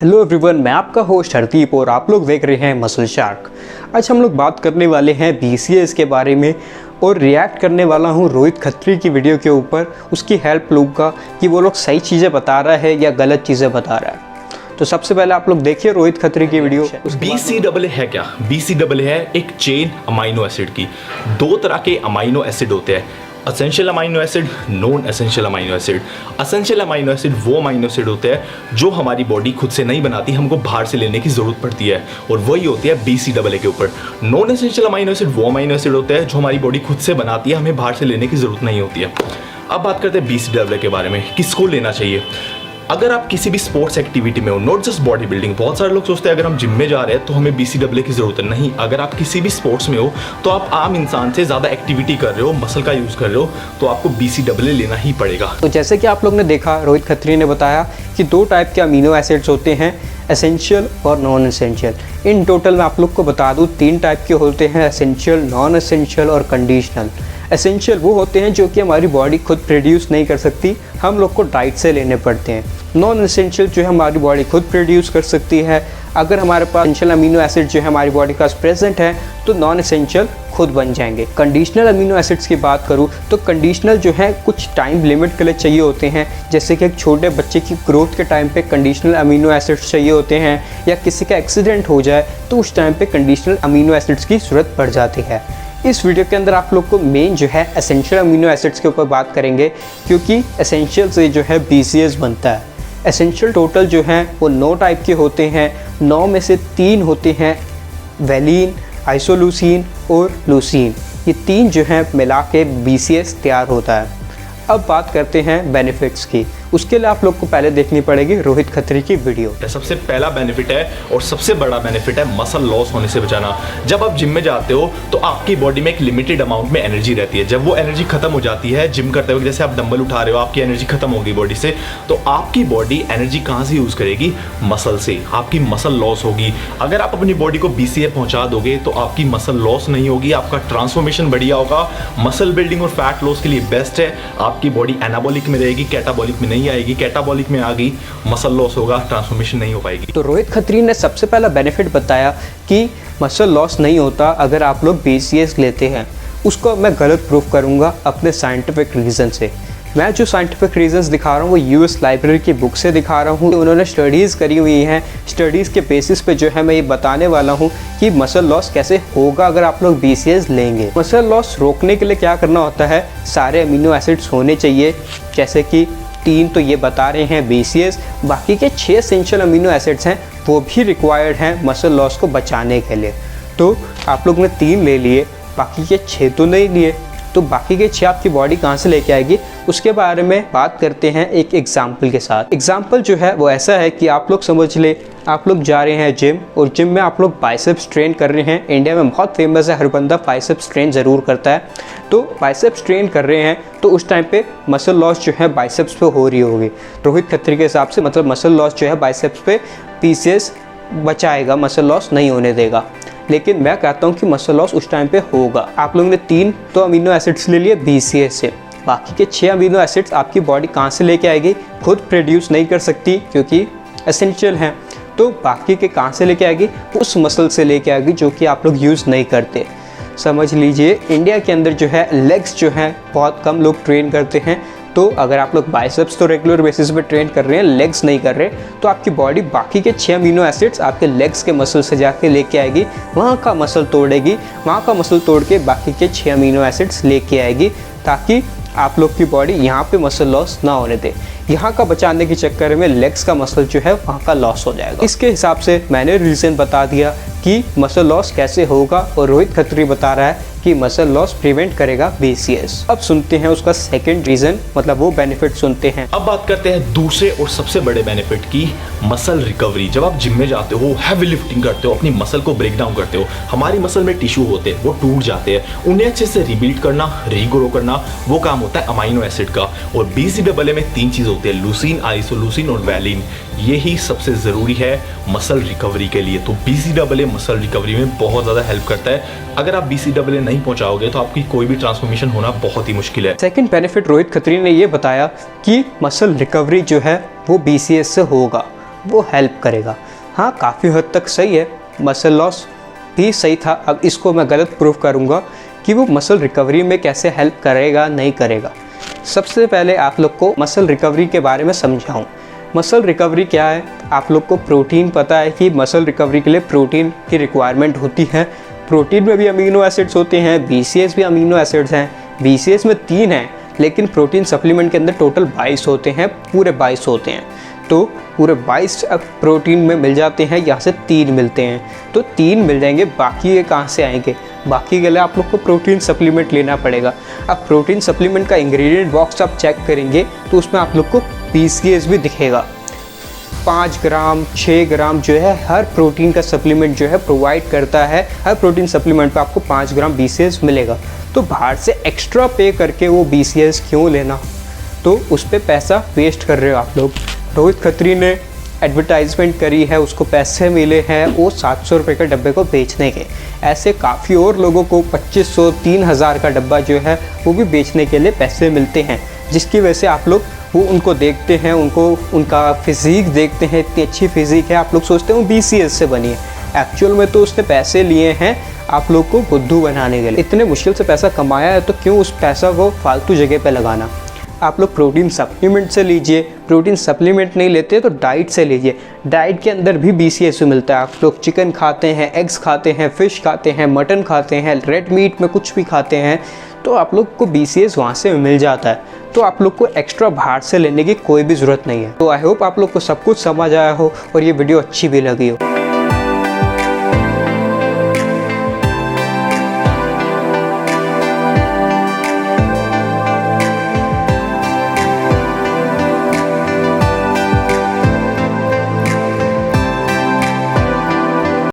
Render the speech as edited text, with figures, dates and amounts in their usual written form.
Hello everyone, मैं आपका host Hardeep और आप लोग देख रहे हैं मसल शार्क। आज हम लोग बात करने वाले हैं BCS के बारे में और रिएक्ट करने वाला हूं रोहित खत्री की वीडियो के ऊपर। उसकी हेल्प लूँगा कि वो लोग सही चीज़ें बता रहा है या गलत चीज़ें बता रहा है। तो सबसे पहले आप लोग देखिए रोहित खत्री की वीडियो। BCAA है क्या? BCAA है एक चेन अमाइनो एसिड की। दो तरह के अमाइनो एसिड होते हैं, essential amino acid, non essential amino acid. Essential amino acid वो अमाइनो एसिड होते हैं जो हमारी बॉडी खुद से नहीं बनाती, हमको बाहर से लेने की जरूरत पड़ती है, और वही होती है BCAA के ऊपर। नॉन एसेंशियल अमाइनो एसिड वो अमाइनो एसिड होते हैं जो हमारी बॉडी खुद से बनाती है, हमें बाहर से लेने की जरूरत नहीं होती है। अब बात करते हैं BCAA के बारे में, किसको लेना चाहिए। अगर आप किसी भी स्पोर्ट्स एक्टिविटी में हो, नॉट जस्ट बॉडी बिल्डिंग, बहुत सारे लोग सोचते हैं अगर हम जिम में जा रहे हैं तो हमें BCAA की जरूरत है। नहीं, अगर आप किसी भी स्पोर्ट्स में हो तो आप आम इंसान से ज़्यादा एक्टिविटी कर रहे हो, मसल का यूज़ कर रहे हो, तो आपको BCAA लेना ही पड़ेगा। तो जैसे कि आप लोग ने देखा, रोहित खत्री ने बताया कि दो टाइप के अमीनो एसिड्स होते हैं, एसेंशियल और नॉन एसेंशियल। इन टोटल मैं आप लोग को बता दूं, तीन टाइप के होते हैं, एसेंशियल, नॉन एसेंशियल और कंडीशनल। एसेंशियल वो होते हैं जो कि हमारी बॉडी खुद प्रोड्यूस नहीं कर सकती, हम लोग को डाइट से लेने पड़ते हैं। नॉन एसेंशियल जो है हमारी बॉडी खुद प्रोड्यूस कर सकती है। अगर हमारे पास एसेंशियल अमीनो एसिड जो है हमारी बॉडी का प्रेजेंट है तो नॉन एसेंशियल खुद बन जाएंगे। कंडीशनल अमीनो एसिड्स की बात करूँ तो कंडीशनल जो है कुछ टाइम लिमिट के लिए चाहिए होते हैं, जैसे कि एक छोटे बच्चे की ग्रोथ के टाइम पे कंडीशनल अमीनो एसिड्स चाहिए होते हैं, या किसी का एक्सीडेंट हो जाए तो उस टाइम पे कंडीशनल अमीनो एसिड्स की ज़रूरत पड़ जाती है। इस वीडियो के अंदर आप लोग को मेन जो है एसेंशियल अमीनो एसिड्स के ऊपर बात करेंगे, क्योंकि एसेंशियल से जो है BCS बनता है। एसेंशियल टोटल जो हैं वो 9 टाइप के होते हैं। 9 में से 3 होते हैं वैलिन, आइसोल्यूसिन और लूसीन। ये 3 जो हैं मिला के BCS तैयार होता है। अब बात करते हैं बेनिफिट्स की। उसके लिए आप लोग को पहले देखनी पड़ेगी रोहित खत्री की वीडियो। सबसे पहला बेनिफिट है और सबसे बड़ा बेनिफिट है मसल लॉस होने से बचाना। जब आप जिम में जाते हो तो आपकी बॉडी में एक लिमिटेड अमाउंट में एनर्जी रहती है। जब वो एनर्जी खत्म हो जाती है जिम करते हुए, जैसे आप डंबल उठा रहे हो, आपकी एनर्जी खत्म होगी बॉडी से, तो आपकी बॉडी एनर्जी कहाँ से यूज़ करेगी? मसल से। आपकी मसल लॉस होगी। अगर आप अपनी बॉडी को BCA पहुँचा दोगे तो आपकी मसल लॉस नहीं होगी, आपका ट्रांसफॉर्मेशन बढ़िया होगा। मसल बिल्डिंग और फैट लॉस के लिए बेस्ट है। आपकी बॉडी एनाबॉलिक में रहेगी, कैटाबॉलिक में नहीं आएगी। कैटाबॉलिक में आ गई, मसल लॉस होगा, ट्रांसफॉर्मेशन नहीं हो पाएगी। तो रोहित खत्री ने सबसे पहला बेनिफिट बताया कि मसल लॉस नहीं होता अगर आप लोग BCS लेते हैं। उसको मैं गलत प्रूफ करूंगा अपने साइंटिफिक रीज़न से। मैं जो साइंटिफिक रीजंस दिखा रहा हूँ वो US लाइब्रेरी की बुक से दिखा रहा हूँ। उन्होंने स्टडीज़ करी हुई हैं, स्टडीज़ के बेसिस पे जो है मैं ये बताने वाला हूँ कि मसल लॉस कैसे होगा अगर आप लोग BCS लेंगे। मसल लॉस रोकने के लिए क्या करना होता है, सारे अमीनो एसिड्स होने चाहिए, जैसे कि 3 तो ये बता रहे हैं BCS, बाकी के 6 एसेंशियल अमीनो एसिड्स हैं वो भी रिक्वायर्ड हैं मसल लॉस को बचाने के लिए। तो आप लोग ने 3 ले लिए, बाकी के 6 तो नहीं लिए, तो बाकी के 6 आपकी बॉडी कहाँ से लेके आएगी, उसके बारे में बात करते हैं एक एग्जाम्पल के साथ। एग्जाम्पल जो है वो ऐसा है कि आप लोग समझ ले, आप लोग जा रहे हैं जिम और जिम में आप लोग बाइसेप्स ट्रेन कर रहे हैं। इंडिया में बहुत फेमस है, हर बंदा बाइसेप्स ट्रेन ज़रूर करता है। तो बाइसेप्स ट्रेन कर रहे हैं तो उस टाइम पे मसल लॉस जो है बाइसेप्स पे हो रही होगी। रोहित खत्री के हिसाब से मतलब मसल लॉस जो है बाइसेप्स पे BCS बचाएगा, मसल लॉस नहीं होने देगा। लेकिन मैं कहता हूँ कि मसल लॉस उस टाइम पे होगा। आप लोगों ने 3 तो अमीनो एसिड्स ले लिए BCS से, बाकी के 6 अमीनो एसिड्स आपकी बॉडी कहाँ से लेके आएगी? खुद प्रोड्यूस नहीं कर सकती क्योंकि एसेंशियल हैं। तो बाकी के कहाँ से लेके आएगी? उस मसल से लेके आएगी जो कि आप लोग यूज़ नहीं करते। समझ लीजिए, इंडिया के अंदर जो है लेग्स जो हैं बहुत कम लोग ट्रेन करते हैं। तो अगर आप लोग बाइसेप्स तो रेगुलर बेसिस पे ट्रेन कर रहे हैं, लेग्स नहीं कर रहे, तो आपकी बॉडी बाकी के 6 अमीनो एसिड्स आपके लेग्स के मसल से जाके लेके आएगी, वहाँ का मसल तोड़ेगी, वहाँ का मसल तोड़ के बाकी के 6 अमीनो एसिड्स लेके आएगी, ताकि आप लोग की बॉडी यहाँ पे मसल लॉस ना होने दे। यहाँ का बचाने के चक्कर में लेग्स का मसल जो है वहाँ का लॉस हो जाएगा। इसके हिसाब से मैंने रीज़न बता दिया कि मसल लॉस कैसे होगा, और रोहित खत्री बता रहा है कि मसल लॉस प्रिवेंट करेगा BCS। अब सुनते हैं उसका सेकंड रीज़न, मतलब वो बेनिफिट सुनते हैं। अब बात करते हैं दूसरे और सबसे बड़े बेनिफिट की, मसल रिकवरी। जब आप जिम में जाते हो, हैवी लिफ्टिंग करते हो, अपनी मसल को ब्रेक डाउन करते हो, हमारी मसल में टिश्यू होते हैं वो टूट जाते हैं, उन्हें अच्छे से रिबिल्ड करना, रीग्रो करना, वो काम होता है अमाइनो एसिड का। और BCAA में 3 चीज़ होती है, लूसीन, आइसोल्यूसिन और वैलिन। यही सबसे ज़रूरी है मसल रिकवरी के लिए। तो BCAA मसल रिकवरी में बहुत ज़्यादा हेल्प करता है। अगर आप BCAA नहीं पहुंचाओगे तो आपकी कोई भी ट्रांसफॉर्मेशन होना बहुत ही मुश्किल है। सेकंड बेनिफिट रोहित खत्री ने ये बताया कि मसल रिकवरी जो है वो BCS से होगा। वो हेल्प करेगा। हाँ, काफ़ी हद तक सही है, मसल लॉस भी सही था। अब इसको मैं गलत प्रूव करूँगा कि वो मसल रिकवरी में कैसे हेल्प करेगा नहीं करेगा। सबसे पहले आप लोग को मसल रिकवरी के बारे में समझाऊँ। मसल रिकवरी क्या है? आप लोग को प्रोटीन पता है कि मसल रिकवरी के लिए प्रोटीन की रिक्वायरमेंट होती है। प्रोटीन में भी अमीनो एसिड्स होते हैं, BCAAs भी अमीनो एसिड्स हैं। BCAAs में 3 हैं, लेकिन प्रोटीन सप्लीमेंट के अंदर टोटल 22 होते हैं, पूरे 22 होते हैं। तो पूरे 22 अब प्रोटीन में मिल जाते हैं, यहाँ से 3 मिलते हैं, तो 3 मिल जाएंगे। बाकी ये कहाँ से आएंगे? बाकी के लिए आप लोग को प्रोटीन सप्लीमेंट लेना पड़ेगा। अब प्रोटीन सप्लीमेंट का इंग्रेडिएंट बॉक्स आप चेक करेंगे तो उसमें आप लोग को BCAAs भी दिखेगा। 5 ग्राम 6 ग्राम जो है हर प्रोटीन का सप्लीमेंट जो है प्रोवाइड करता है। हर प्रोटीन सप्लीमेंट पे आपको 5 ग्राम BCAAs मिलेगा। तो बाहर से एक्स्ट्रा पे करके वो BCAAs क्यों लेना? तो उस पर पैसा वेस्ट कर रहे हो आप लोग। रोहित खत्री ने एडवर्टाइजमेंट करी है, उसको पैसे मिले हैं वो 700 रुपये के डब्बे को बेचने के। ऐसे काफ़ी और लोगों को 2500 3000 का डब्बा जो है वो भी बेचने के लिए पैसे मिलते हैं, जिसकी वजह से आप लोग वो उनको देखते हैं, उनका फिज़ीक देखते हैं, इतनी अच्छी फिज़ीक है, आप लोग सोचते हैं वो BCAAs से बनी है। एक्चुअल में तो उसने पैसे लिए हैं आप लोग को बुद्धू बनाने के लिए। इतने मुश्किल से पैसा कमाया है तो क्यों उस पैसा को फालतू जगह पे लगाना? आप लोग प्रोटीन सप्लीमेंट से लीजिए। प्रोटीन सप्लीमेंट नहीं लेते तो डाइट से लीजिए। डाइट के अंदर भी BCAAs मिलता है। आप लोग चिकन खाते हैं, एग्स खाते हैं, फ़िश खाते हैं, मटन खाते हैं, रेड मीट में कुछ भी खाते हैं, तो आप लोग को BCAAs वहाँ से मिल जाता है। तो आप लोग को एक्स्ट्रा बाहर से लेने की कोई भी ज़रूरत नहीं है। तो आई होप आप लोग को सब कुछ समझ आया हो और ये वीडियो अच्छी भी लगी हो।